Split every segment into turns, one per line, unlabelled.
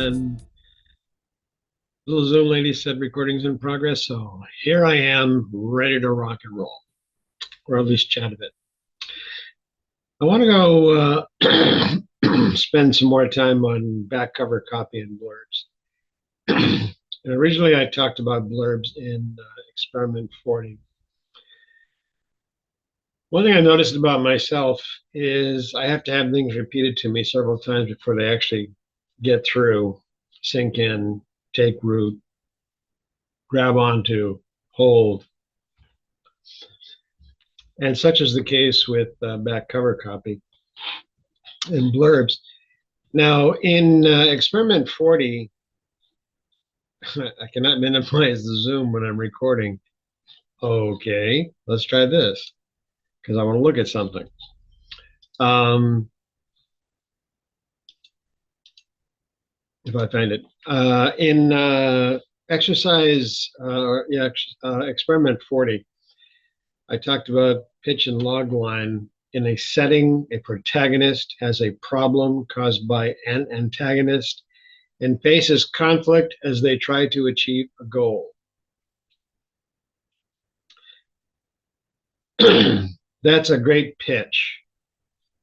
And little Zoom lady said recording's in progress, so here I am, ready to rock and roll, or at least chat a bit. I want to go spend some more time on back cover copy and blurbs. And originally, I talked about blurbs in Experiment 40. One thing I noticed about myself is I have to have things repeated to me several times before they actually get through, sink in, take root, grab onto, hold. And such is the case with back cover copy and blurbs. Now, in Experiment 40, I cannot minimize the zoom when I'm recording. Okay, let's try this, because I want to look at something. If I find it. In Experiment 40, I talked about pitch and log line. In a setting, a protagonist has a problem caused by an antagonist and faces conflict as they try to achieve a goal. That's a great pitch,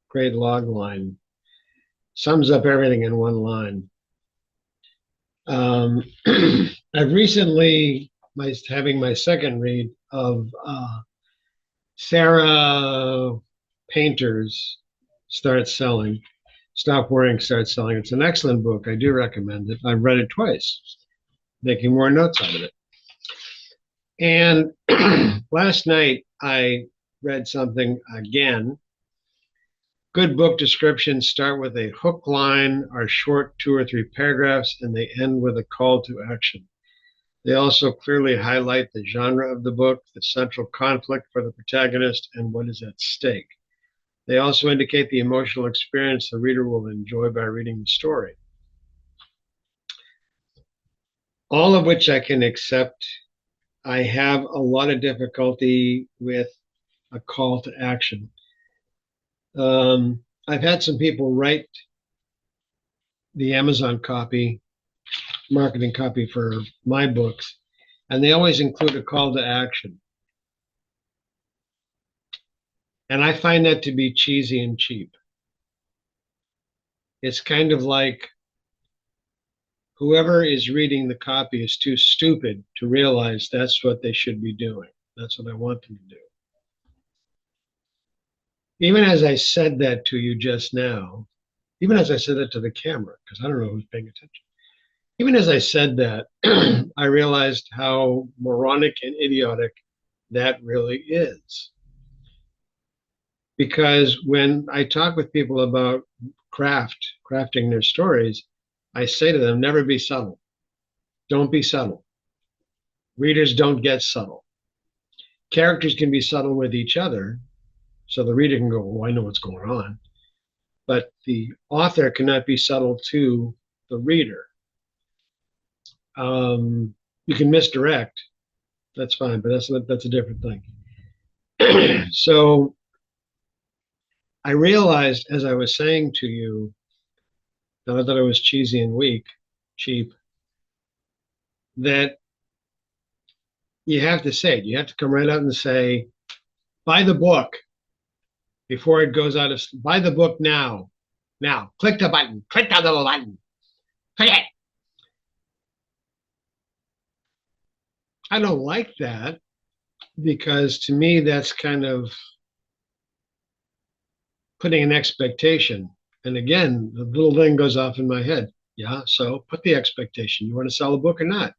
great log line. Sums up everything in one line. I've recently, having my second read of Sarah Painter's Stop Worrying, Start Selling. It's an excellent book. I do recommend it. I've read it twice, making more notes out of it. And last night I read something again. Good book descriptions start with a hook line, are short 2 or 3 paragraphs, and they end with a call to action. They also clearly highlight the genre of the book, the central conflict for the protagonist, and what is at stake. They also indicate the emotional experience the reader will enjoy by reading the story. All of which I can accept. I have a lot of difficulty with a call to action. I've had some people write the Amazon copy, marketing copy for my books, and they always include a call to action. And I find that to be cheesy and cheap. It's kind of like whoever is reading the copy is too stupid to realize that's what they should be doing. That's what I want them to do. Even as I said that to you just now, even as I said that to the camera, because I don't know who's paying attention. Even as I said that, I realized how moronic and idiotic that really is. Because when I talk with people about crafting their stories, I say to them, never be subtle. Don't be subtle. Readers don't get subtle. Characters can be subtle with each other, so the reader can go, oh, I know what's going on. But the author cannot be subtle to the reader. You can misdirect, that's fine, but that's a different thing. So I realized as I was saying to you that I thought it was cheesy and cheap, that you have to say it. You have to come right out and say, buy the book before it goes out of, buy the book now. Now, click the button, click that little button, click it. I don't like that because to me, that's kind of putting an expectation. And again, the little thing goes off in my head. Yeah, so put the expectation. You want to sell a book or not?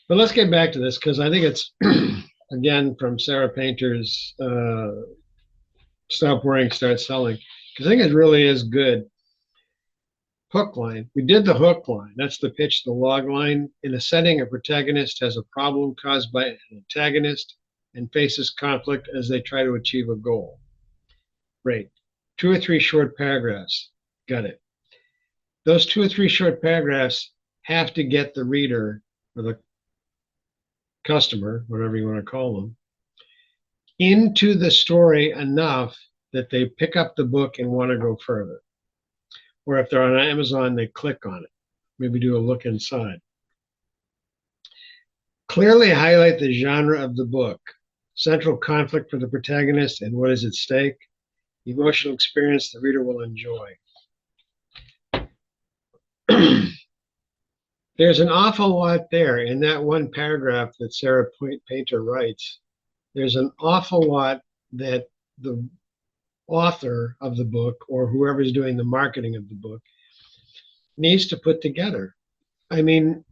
But let's get back to this because I think it's, again, from Sarah Painter's Stop Worrying, Start Selling, because I think it really is good. Hook line. We did the hook line. That's the pitch, the log line. In a setting, a protagonist has a problem caused by an antagonist and faces conflict as they try to achieve a goal. Great. 2 or 3 short paragraphs. Got it. Those 2 or 3 short paragraphs have to get the reader or the customer, whatever you want to call them, into the story enough that they pick up the book and want to go further. Or if they're on Amazon, they click on it, maybe do a look inside. Clearly highlight the genre of the book, central conflict for the protagonist and what is at stake, emotional experience the reader will enjoy. There's an awful lot there in that one paragraph that Sarah Painter writes. There's an awful lot that the author of the book or whoever's doing the marketing of the book needs to put together. I mean,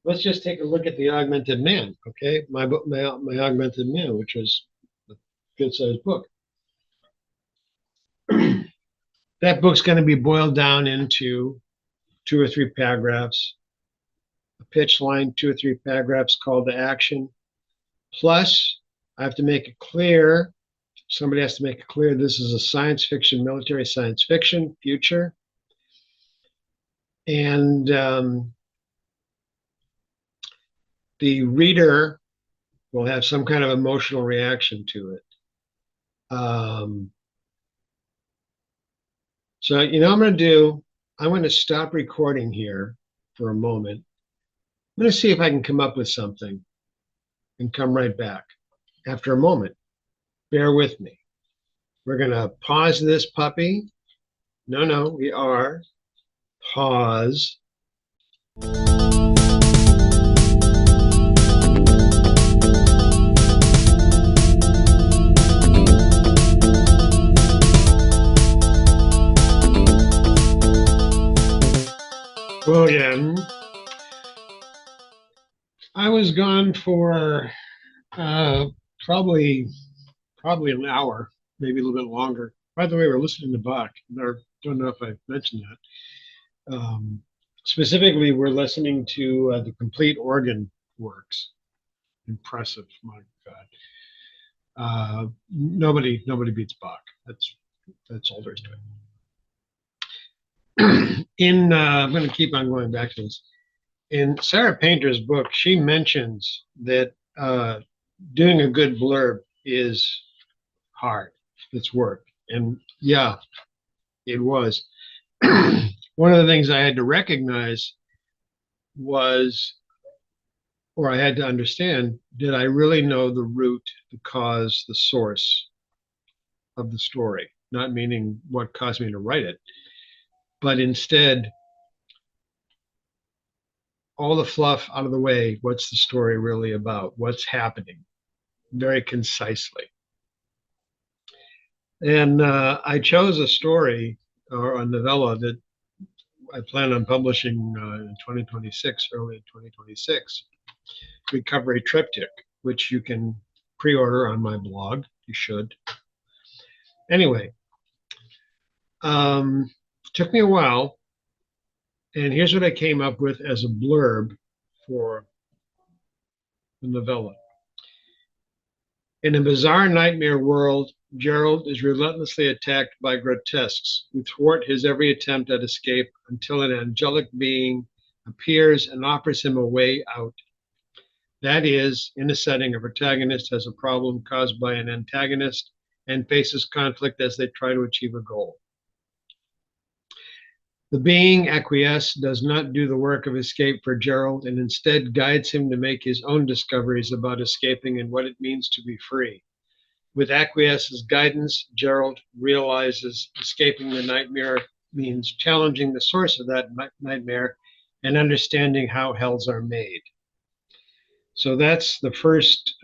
let's just take a look at the Augmented Man, okay? My book, my Augmented Man, which was a good-sized book. That book's going to be boiled down into 2 or 3 paragraphs, a pitch line, 2 or 3 paragraphs, call to action. Plus, I have to make it clear, somebody has to make it clear this is a science fiction, military science fiction future. And the reader will have some kind of emotional reaction to it. So, you know what I'm going to do? I'm going to stop recording here for a moment. I'm going to see if I can come up with something and come right back after a moment. Bear with me. We're going to pause this puppy. No, we are. Pause. Well, again, I was gone for probably an hour, maybe a little bit longer. By the way, we're listening to Bach. I don't know if I mentioned that. Specifically, we're listening to the complete organ works. Impressive, my God. Nobody beats Bach. That's all there is to it. I'm going to keep on going back to this. In Sarah Painter's book, she mentions that doing a good blurb is hard. It's work. And yeah, it was. One of the things I had to recognize was, or I had to understand, did I really know the root, the cause, the source of the story? Not meaning what caused me to write it, but instead, all the fluff out of the way, what's the story really about? What's happening? Very concisely. And I chose a story or a novella that I plan on publishing in 2026, early 2026. We cover a triptych, which you can pre-order on my blog. You should. Anyway, took me a while. And here's what I came up with as a blurb for the novella. In a bizarre nightmare world, Gerrold is relentlessly attacked by grotesques who thwart his every attempt at escape until an angelic being appears and offers him a way out. That is, in a setting, a protagonist has a problem caused by an antagonist and faces conflict as they try to achieve a goal. The being acquiesced does not do the work of escape for Gerrold and instead guides him to make his own discoveries about escaping and what it means to be free. With acquiesce's guidance, Gerrold realizes escaping the nightmare means challenging the source of that nightmare and understanding how hells are made. So that's the first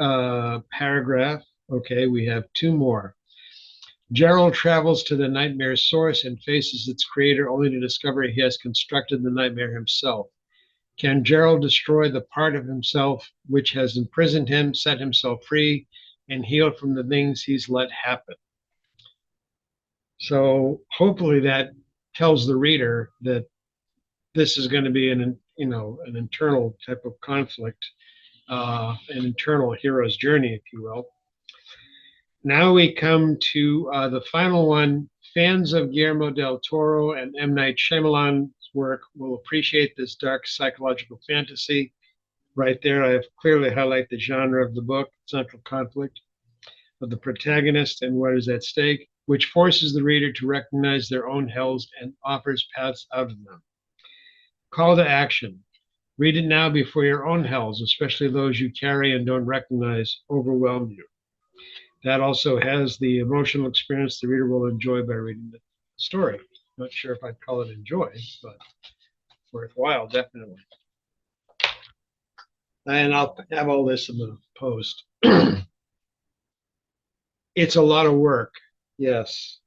paragraph. Okay, we have 2 more. Gerrold travels to the nightmare's source and faces its creator only to discover he has constructed the nightmare himself. Can Gerrold destroy the part of himself which has imprisoned him, set himself free, and heal from the things he's let happen? So hopefully that tells the reader that this is going to be an internal type of conflict, an internal hero's journey, if you will. Now we come to the final one. Fans of Guillermo del Toro and M. Night Shyamalan's work will appreciate this dark psychological fantasy. Right there, I have clearly highlighted the genre of the book, central conflict of the protagonist and what is at stake, which forces the reader to recognize their own hells and offers paths out of them. Call to action. Read it now before your own hells, especially those you carry and don't recognize, overwhelm you. That also has the emotional experience the reader will enjoy by reading the story. Not sure if I'd call it enjoy, but worthwhile, definitely. And I'll have all this in the post. It's a lot of work, yes.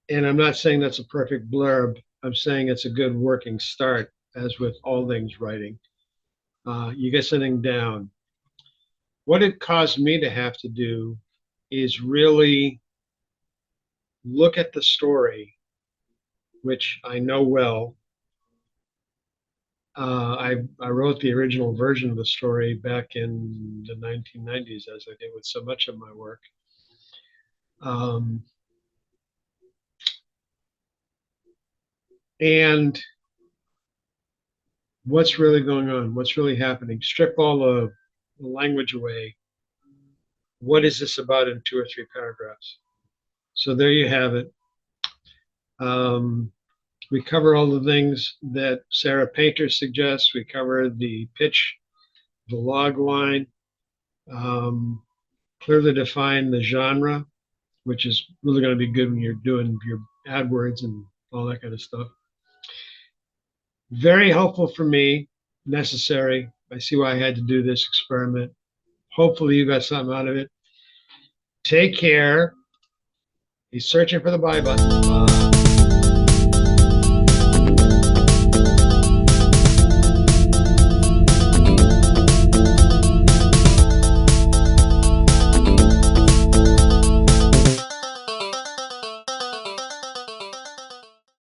And I'm not saying that's a perfect blurb. I'm saying it's a good working start, as with all things writing. You get something down. What it caused me to have to do is really look at the story, which I know well. I wrote the original version of the story back in the 1990s, as I did with so much of my work. And what's really going on? What's really happening? Strip all the language away. What is this about in 2 or 3 paragraphs? So there you have it. We cover all the things that Sarah Painter suggests. We cover the pitch, the log line, clearly define the genre, which is really going to be good when you're doing your AdWords and all that kind of stuff. Very helpful for me, necessary. I see why I had to do this experiment. Hopefully you got something out of it. Take care. He's searching for the buy button. Bye.